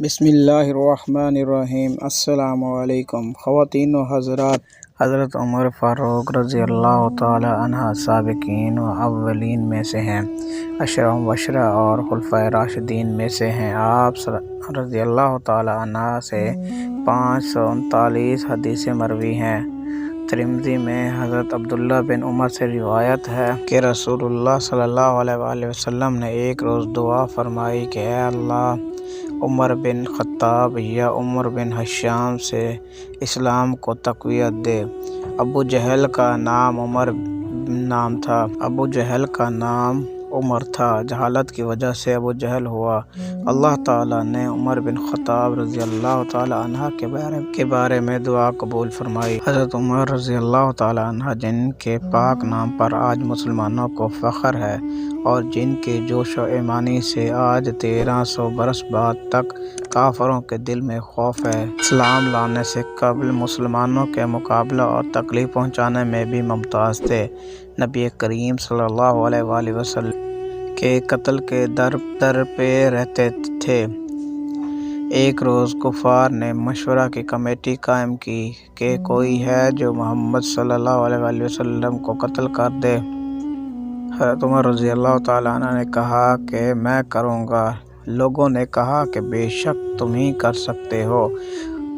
بسم اللہ الرحمن الرحیم۔ السلام علیکم خواتین و حضرات، حضرت عمر فاروق رضی اللہ تعالی عنہ سابقین و اولین میں سے ہیں، عشرہ مبشرہ اور خلفائے راشدین میں سے ہیں۔ آپ رضی اللہ تعالی عنہ سے 539 حدیثیں مروی ہیں۔ ترمذی میں حضرت عبداللہ بن عمر سے روایت ہے کہ رسول اللہ صلی اللہ علیہ وآلہ وسلم نے ایک روز دعا فرمائی کہ اے اللہ، عمر بن خطاب یا عمر بن ہشام سے اسلام کو تقویت دے۔ ابو جہل کا نام عمر تھا، جہالت کی وجہ سے ابو جہل ہوا۔ اللہ تعالیٰ نے عمر بن خطاب رضی اللہ تعالیٰ عنہ کے بارے میں دعا قبول فرمائی۔ حضرت عمر رضی اللہ تعالیٰ عنہ، جن کے پاک نام پر آج مسلمانوں کو فخر ہے اور جن کے جوش و ایمانی سے آج 1300 برس بعد تک کافروں کے دل میں خوف ہے، اسلام لانے سے قبل مسلمانوں کے مقابلہ اور تکلیف پہنچانے میں بھی ممتاز تھے۔ نبی کریم صلی اللہ علیہ وآلہ وسلم کے قتل کے در پہ رہتے تھے۔ ایک روز کفار نے مشورہ کی کمیٹی قائم کی کہ کوئی ہے جو محمد صلی اللہ علیہ وآلہ وسلم کو قتل کر دے۔ حضرت عمر رضی اللہ تعالیٰ عنہ نے کہا کہ میں کروں گا۔ لوگوں نے کہا کہ بے شک تم ہی کر سکتے ہو۔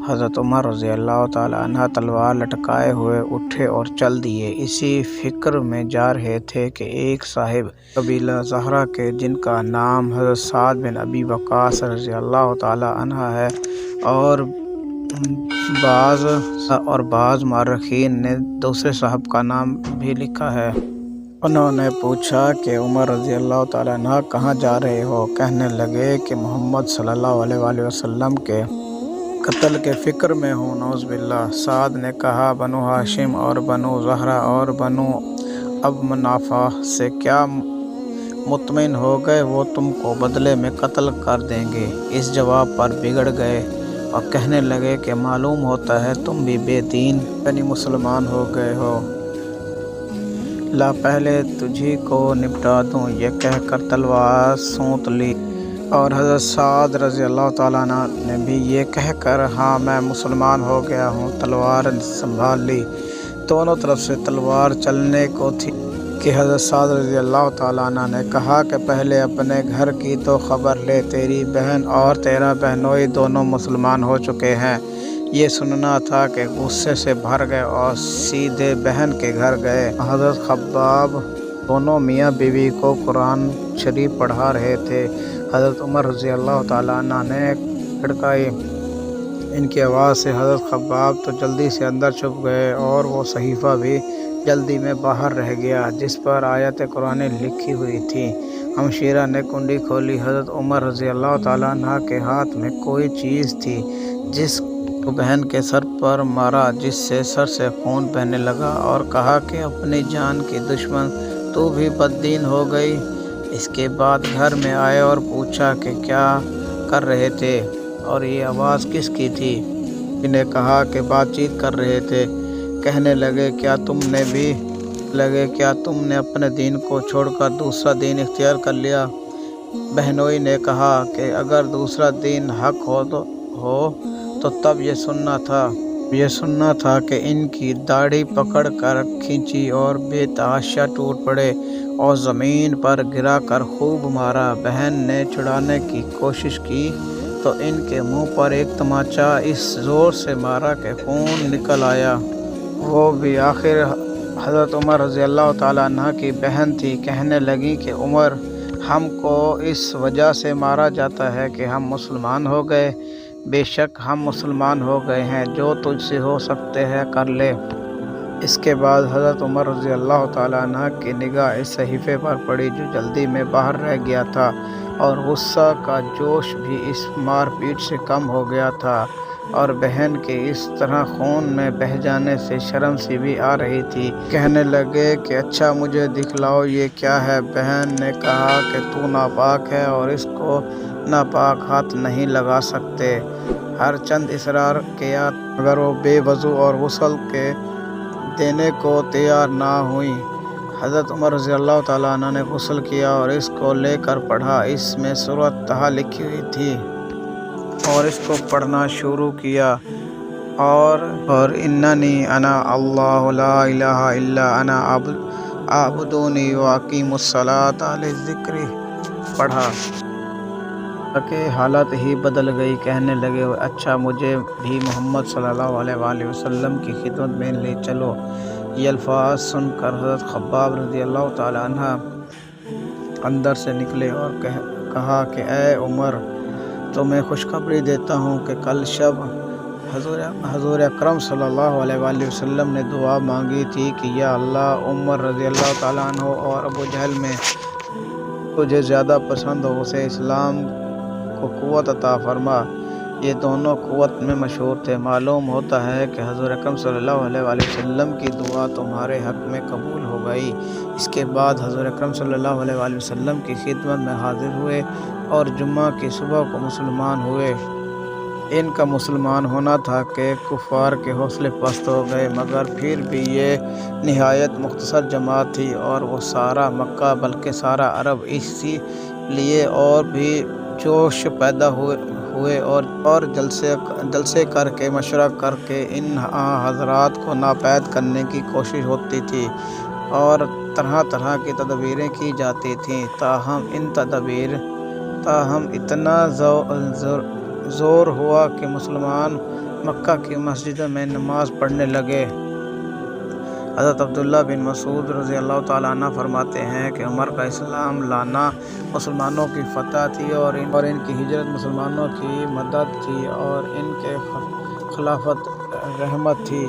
حضرت عمر رضی اللہ تعالیٰ عنہ تلوار لٹکائے ہوئے اٹھے اور چل دیے۔ اسی فکر میں جا رہے تھے کہ ایک صاحب قبیلہ زہرہ کے، جن کا نام حضرت سعد بن ابی وقاص رضی اللہ تعالیٰ عنہ ہے، اور بعض مورخین نے دوسرے صاحب کا نام بھی لکھا ہے، انہوں نے پوچھا کہ عمر رضی اللہ تعالیٰ عنہ کہاں جا رہے ہو؟ کہنے لگے کہ محمد صلی اللہ علیہ وآلہ وسلم کے قتل کے فکر میں ہوں، نعوذ باللہ۔ سعد نے کہا بنو ہاشم اور بنو زہرہ اور بنو اب منافع سے کیا مطمئن ہو گئے؟ وہ تم کو بدلے میں قتل کر دیں گے۔ اس جواب پر بگڑ گئے اور کہنے لگے کہ معلوم ہوتا ہے تم بھی بے دین یعنی مسلمان ہو گئے ہو، لا پہلے تجھی کو نپٹا دوں، یہ کہہ کر تلوار سونت لی۔ اور حضرت سعد رضی اللہ تعالیٰ عنہ نے بھی یہ کہہ کر ہاں میں مسلمان ہو گیا ہوں، تلوار سنبھال لی۔ دونوں طرف سے تلوار چلنے کو تھی کہ حضرت سعد رضی اللہ تعالیٰ عنہ نے کہا کہ پہلے اپنے گھر کی تو خبر لے، تیری بہن اور تیرا بہنوئی دونوں مسلمان ہو چکے ہیں۔ یہ سننا تھا کہ غصے سے بھر گئے اور سیدھے بہن کے گھر گئے۔ حضرت خباب دونوں میاں بیوی کو قرآن شریف پڑھا رہے تھے۔ حضرت عمر رضی اللہ تعالیٰ عنہ نے کھڑکائی۔ ان کی آواز سے حضرت خباب تو جلدی سے اندر چھپ گئے اور وہ صحیفہ بھی جلدی میں باہر رہ گیا جس پر آیت قرآن لکھی ہوئی تھی۔ ہمشیرہ نے کنڈی کھولی۔ حضرت عمر رضی اللہ تعالیٰ عنہ کے ہاتھ میں کوئی چیز تھی جس کو بہن کے سر پر مارا، جس سے سر سے خون بہنے لگا، اور کہا کہ اپنی جان کی دشمن تو بھی بددین ہو گئی۔ اس کے بعد گھر میں آئے اور پوچھا کہ کیا کر رہے تھے اور یہ آواز کس کی تھی؟ انہیں کہا کہ بات چیت کر رہے تھے۔ کہنے لگے کیا تم نے اپنے دین کو چھوڑ کر دوسرا دین اختیار کر لیا؟ بہنوئی نے کہا کہ اگر دوسرا دین حق ہو تو تب یہ سننا تھا کہ ان کی داڑھی پکڑ کر کھینچی اور بے تحاشا ٹوٹ پڑے اور زمین پر گرا کر خوب مارا۔ بہن نے چھڑانے کی کوشش کی تو ان کے منہ پر ایک تماچا اس زور سے مارا کہ خون نکل آیا۔ وہ بھی آخر حضرت عمر رضی اللہ تعالیٰ عنہ کی بہن تھی۔ کہنے لگی کہ عمر، ہم کو اس وجہ سے مارا جاتا ہے کہ ہم مسلمان ہو گئے۔ بے شک ہم مسلمان ہو گئے ہیں، جو تجھ سے ہو سکتے ہیں کر لے۔ اس کے بعد حضرت عمر رضی اللہ تعالیٰ عنہ کی نگاہ اس صحیفے پر پڑی جو جلدی میں باہر رہ گیا تھا، اور غصہ کا جوش بھی اس مار پیٹ سے کم ہو گیا تھا، اور بہن کے اس طرح خون میں بہہ جانے سے شرم سی بھی آ رہی تھی۔ کہنے لگے کہ اچھا مجھے دکھلاؤ یہ کیا ہے؟ بہن نے کہا کہ تو ناپاک ہے اور اس کو ناپاک ہاتھ نہیں لگا سکتے۔ ہر چند اصرار کیا مگر وہ بے وضو اور غسل کے دینے کو تیار نہ ہوئی۔ حضرت عمر رضی اللہ تعالیٰ عنہ نے غسل کیا اور اس کو لے کر پڑھا۔ اس میں سورۃ طٰہٰ لکھی ہوئی تھی۔ اور اس کو پڑھنا شروع کیا اور اننی انا اللہ لا الہ الا انا اعبدونی واقیم الصلاۃ لذکری پڑھا کہ حالت ہی بدل گئی۔ کہنے لگے اچھا مجھے بھی محمد صلی اللہ علیہ وآلہ وسلم کی خدمت میں لے چلو۔ یہ الفاظ سن کر حضرت خباب رضی اللہ تعالی عنہ اندر سے نکلے اور کہا کہ اے عمر، تمہیں خوشخبری دیتا ہوں کہ کل شب حضور اکرم صلی اللہ علیہ وآلہ وسلم نے دعا مانگی تھی کہ یا اللہ، عمر رضی اللہ تعالیٰ عنہ اور ابو جہل میں تجھے زیادہ پسند ہو اسے اسلام کو قوت عطا فرما۔ یہ دونوں قوت میں مشہور تھے۔ معلوم ہوتا ہے کہ حضور اکرم صلی اللہ علیہ وآلہ وسلم کی دعا تمہارے حق میں قبول ہو گئی۔ اس کے بعد حضور اکرم صلی اللہ علیہ وآلہ وسلم کی خدمت میں حاضر ہوئے اور جمعہ کی صبح کو مسلمان ہوئے۔ ان کا مسلمان ہونا تھا کہ کفار کے حوصلے پست ہو گئے، مگر پھر بھی یہ نہایت مختصر جماعت تھی اور وہ سارا مکہ بلکہ سارا عرب اسی لیے اور بھی جوش پیدا ہوئے اور جلسے کر کے مشورہ کر کے ان حضرات کو ناپید کرنے کی کوشش ہوتی تھی اور طرح طرح کی تدابیریں کی جاتی تھیں۔ تاہم اتنا زور ہوا کہ مسلمان مکہ کی مسجدوں میں نماز پڑھنے لگے۔ حضرت عبداللہ بن مسعود رضی اللہ تعالیٰ عنہ فرماتے ہیں کہ عمر کا اسلام لانا مسلمانوں کی فتح تھی اور ان کی ہجرت مسلمانوں کی مدد تھی اور ان کے خلافت رحمت تھی۔